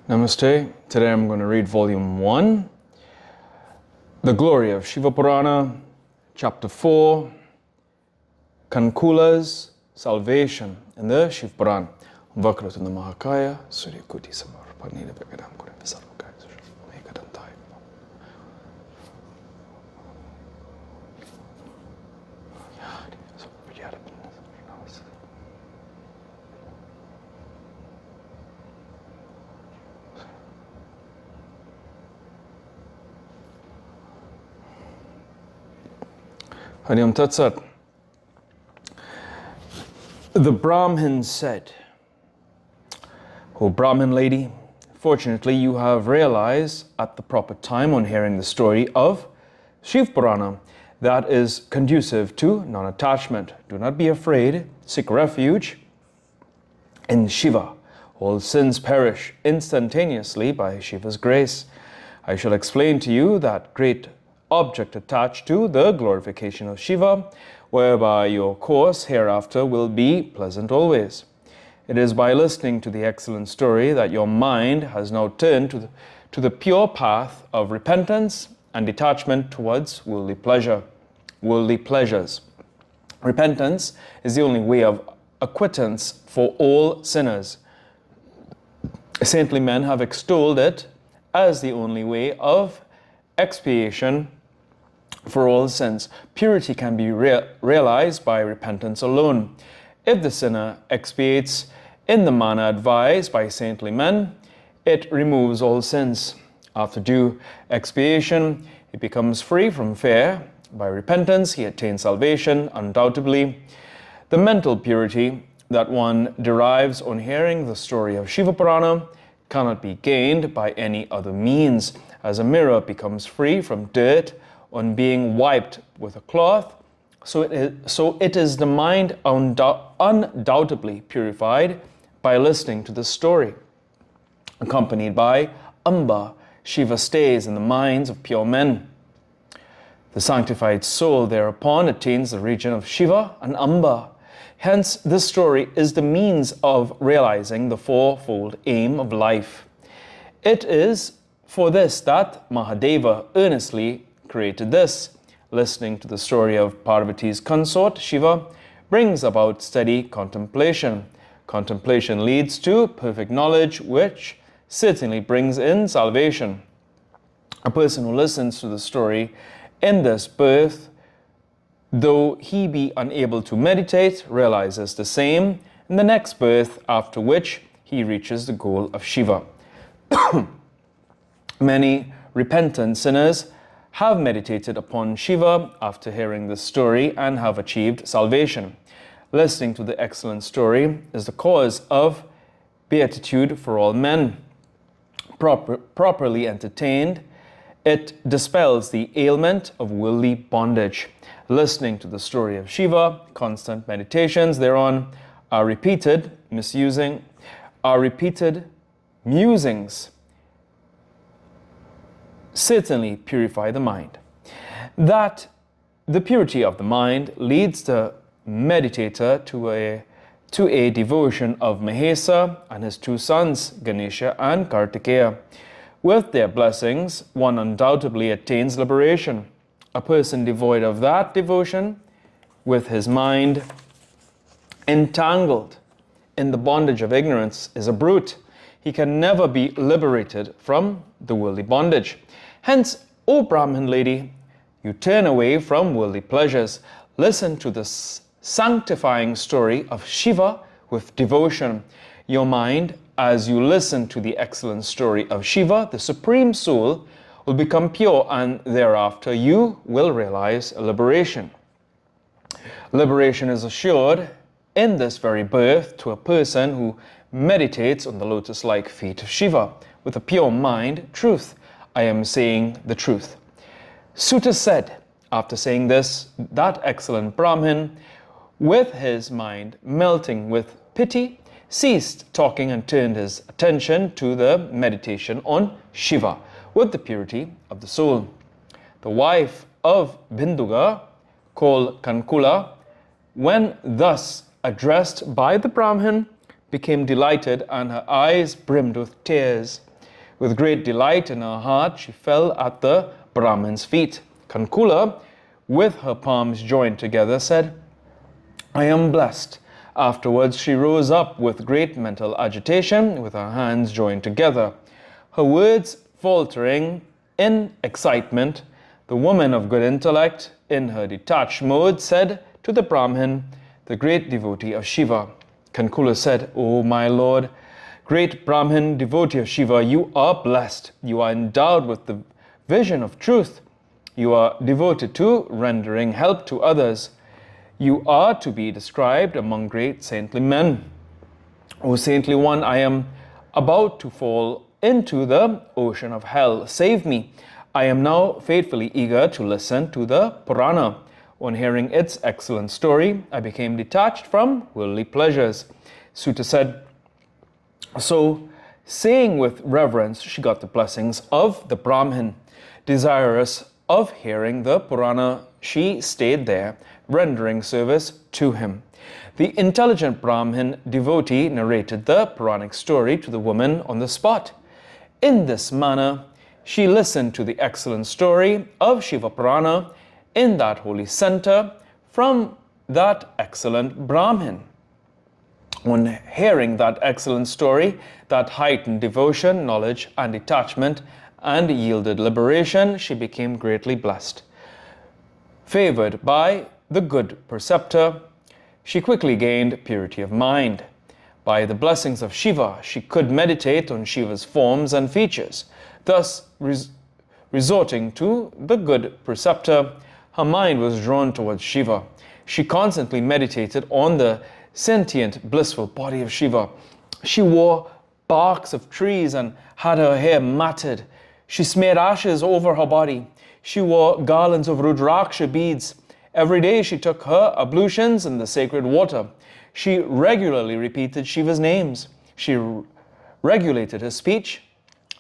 Namaste. Today I'm going to read Volume 1, The Glory of Shiva Purana, Chapter 4, Kankula's Salvation in the Shiv Puran. Vakratuna Mahakaya, Surya Kuti Samarpanila Vegadam Kurim Sarvakaya, Mekadantai. Hariam Tatsat. The Brahmin said, "O Brahmin lady, fortunately you have realized at the proper time on hearing the story of Shiv Purana that is conducive to non-attachment. Do not be afraid, seek refuge in Shiva. All sins perish instantaneously by Shiva's grace. I shall explain to you that great object attached to the glorification of Shiva, whereby your course hereafter will be pleasant always. It is by listening to the excellent story that your mind has now turned to the pure path of repentance and detachment towards worldly pleasures. Repentance is the only way of acquittance for all sinners. Saintly men have extolled it as the only way of expiation for all sins. Purity can be realized by repentance alone. If the sinner expiates in the manner advised by saintly men, it removes all sins. After due expiation, he becomes free from fear. By repentance, he attains salvation, undoubtedly. The mental purity that one derives on hearing the story of Shiva Purana cannot be gained by any other means. As a mirror becomes free from dirt on being wiped with a cloth, so it is the mind undoubtedly purified by listening to the story. Accompanied by Amba, Shiva stays in the minds of pure men. The sanctified soul thereupon attains the region of Shiva and Amba. Hence, this story is the means of realizing the fourfold aim of life. It is for this that Mahadeva earnestly created this. Listening to the story of Parvati's consort, Shiva, brings about steady contemplation. Contemplation leads to perfect knowledge, which certainly brings in salvation. A person who listens to the story in this birth, though he be unable to meditate, realizes the same in the next birth, after which he reaches the goal of Shiva. Many repentant sinners have meditated upon Shiva after hearing this story and have achieved salvation. Listening to the excellent story is the cause of beatitude for all men. Properly entertained, it dispels the ailment of worldly bondage. Listening to the story of Shiva, constant meditations thereon are repeated musings certainly purify the mind. That the purity of the mind leads the meditator to a devotion of Mahesa and his two sons, Ganesha and Kartikeya. With their blessings, one undoubtedly attains liberation. A person devoid of that devotion, with his mind entangled in the bondage of ignorance, is a brute. He can never be liberated from the worldly bondage. Hence, O Brahmin lady, you turn away from worldly pleasures. Listen to the sanctifying story of Shiva with devotion. Your mind, as you listen to the excellent story of Shiva, the Supreme Soul, will become pure, and thereafter you will realize liberation. Liberation is assured in this very birth to a person who meditates on the lotus-like feet of Shiva with a pure mind, truth. I am saying the truth." Sutta said, after saying this, that excellent Brahmin, with his mind melting with pity, ceased talking and turned his attention to the meditation on Shiva with the purity of the soul. The wife of Binduga, called Kankula, when thus addressed by the Brahmin, became delighted and her eyes brimmed with tears. With great delight in her heart, she fell at the Brahmin's feet. Kankula, with her palms joined together, said, "I am blessed." Afterwards, she rose up with great mental agitation, with her hands joined together. Her words faltering in excitement, the woman of good intellect, in her detached mode, said to the Brahmin, the great devotee of Shiva. Kankula said, "O my lord, great Brahmin, devotee of Shiva, you are blessed. You are endowed with the vision of truth. You are devoted to rendering help to others. You are to be described among great saintly men. O saintly one, I am about to fall into the ocean of hell. Save me. I am now faithfully eager to listen to the Purana. On hearing its excellent story, I became detached from worldly pleasures." Sutta said, so, saying with reverence, she got the blessings of the Brahmin. Desirous of hearing the Purana, she stayed there, rendering service to him. The intelligent Brahmin devotee narrated the Puranic story to the woman on the spot. In this manner, she listened to the excellent story of Shiva Purana in that holy center from that excellent Brahmin. On hearing that excellent story, that heightened devotion, knowledge, and detachment, and yielded liberation, she became greatly blessed. Favored by the good preceptor, she quickly gained purity of mind. By the blessings of Shiva, she could meditate on Shiva's forms and features. Thus, resorting to the good preceptor, her mind was drawn towards Shiva. She constantly meditated on the sentient, blissful body of Shiva. She wore barks of trees and had her hair matted. She smeared ashes over her body. She wore garlands of Rudraksha beads. Every day she took her ablutions in the sacred water. She regularly repeated Shiva's names. She regulated her speech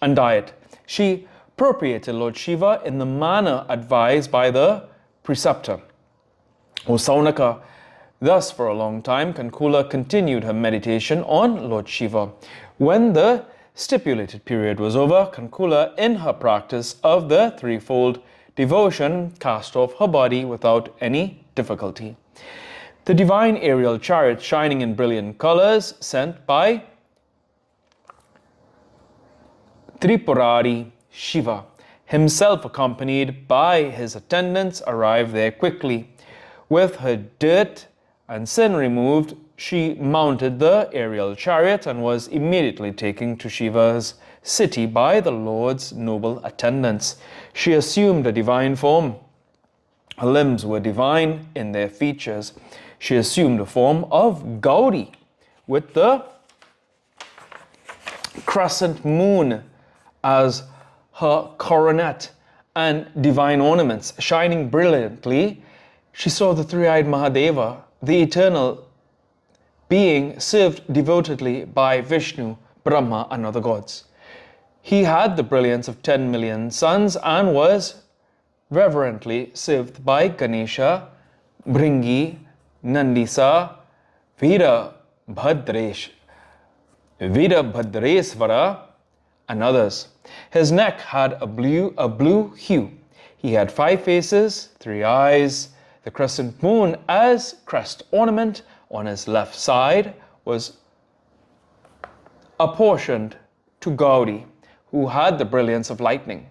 and diet. She appropriated Lord Shiva in the manner advised by the preceptor. O Saunaka, thus for a long time, Kankula continued her meditation on Lord Shiva. When the stipulated period was over, Kankula, in her practice of the threefold devotion, cast off her body without any difficulty. The divine aerial chariot, shining in brilliant colors, sent by Tripurari Shiva, himself accompanied by his attendants, arrived there quickly. With her dirt and sin removed, she mounted the aerial chariot and was immediately taken to Shiva's city by the Lord's noble attendants. She assumed a divine form. Her limbs were divine in their features. She assumed the form of Gauri with the crescent moon as her coronet and divine ornaments shining brilliantly. She saw the three-eyed Mahadeva, the eternal being, served devotedly by Vishnu, Brahma, and other gods. He had the brilliance of 10 million suns and was reverently served by Ganesha, Bhringi, Nandisa, Veerabhadresvara, and others. His neck had a blue hue. He had 5 faces, 3 eyes. The crescent moon as crest ornament on his left side was apportioned to Gauri, who had the brilliance of lightning.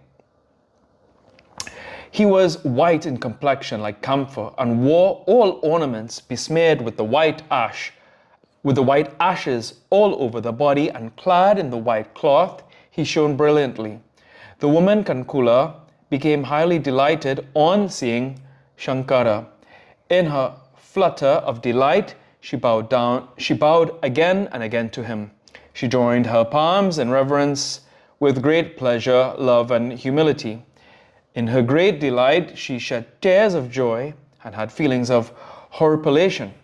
He was white in complexion like camphor and wore all ornaments besmeared with the white ashes all over the body, and clad in the white cloth, he shone brilliantly. The woman Kankula became highly delighted on seeing Shankara. In her flutter of delight, she bowed again and again to him. She joined her palms in reverence with great pleasure, love, and humility. In her great delight, she shed tears of joy and had feelings of horripilation.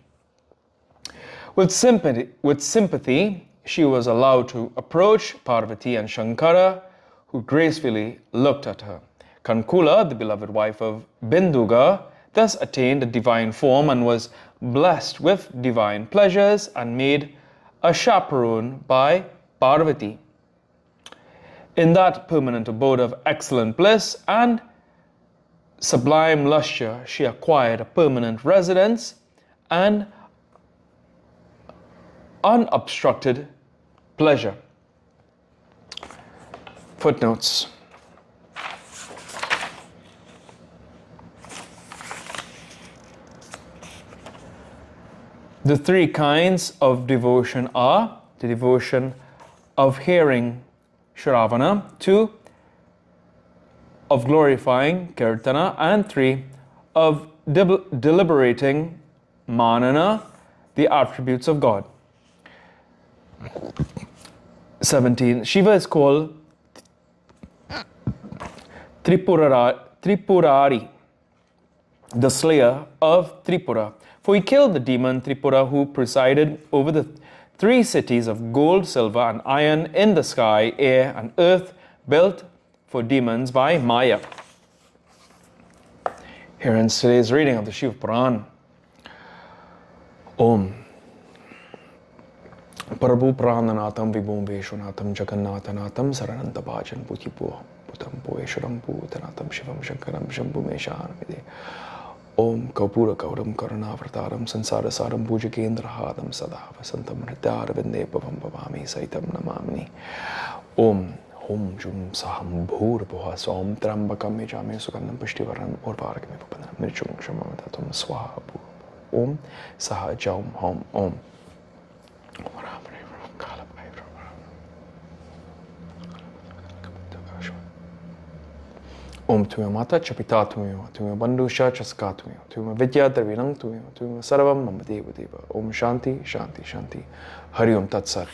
With sympathy, she was allowed to approach Parvati and Shankara, who gracefully looked at her. Kankula, the beloved wife of Binduga, thus attained a divine form and was blessed with divine pleasures and made a chaperone by Parvati. In that permanent abode of excellent bliss and sublime lustre, she acquired a permanent residence and unobstructed pleasure. Footnotes. The three kinds of devotion are the devotion of hearing Shravana, 2, of glorifying Kirtana, and 3, of deliberating Manana, the attributes of God. 17. Shiva is called Tripurari, the slayer of Tripura. For he killed the demon Tripura who presided over the 3 cities of gold, silver, and iron in the sky, air, and earth, built for demons by Maya. Here ends today's reading of the Shiv Puran. Om. Prabhu Prananatam Vibhum Veshwanatham Jagannatanatham Saranantabhajan Bhutipo Putam Poesharam Bhutanatham Shivam Shankaram Shambhu Meshan Vide. Om Kapura Kauram Karanavrataram Sansarasaram Bhujakendrahadam Sada Vasantam Hritar Vinde Pavam Pavami Saitam Namamni. Om Hum Jum Saham Bhur Bhuha Som Trambakam Mejame Sukandam Pushtivaram Urvaragame Papanam Nirchum Shamavatatum Swaha Om Saha Jaum Hom Om. Om Tuya Mata Chapita Tuyo, Tuya Bandhu Shachaska Tuyo, Tuya Vidya Dravinang Tuyo, Tuya Sarvam Mamadeva Deva. Om Shanti, Shanti, Shanti. Hari Om Tat Sat.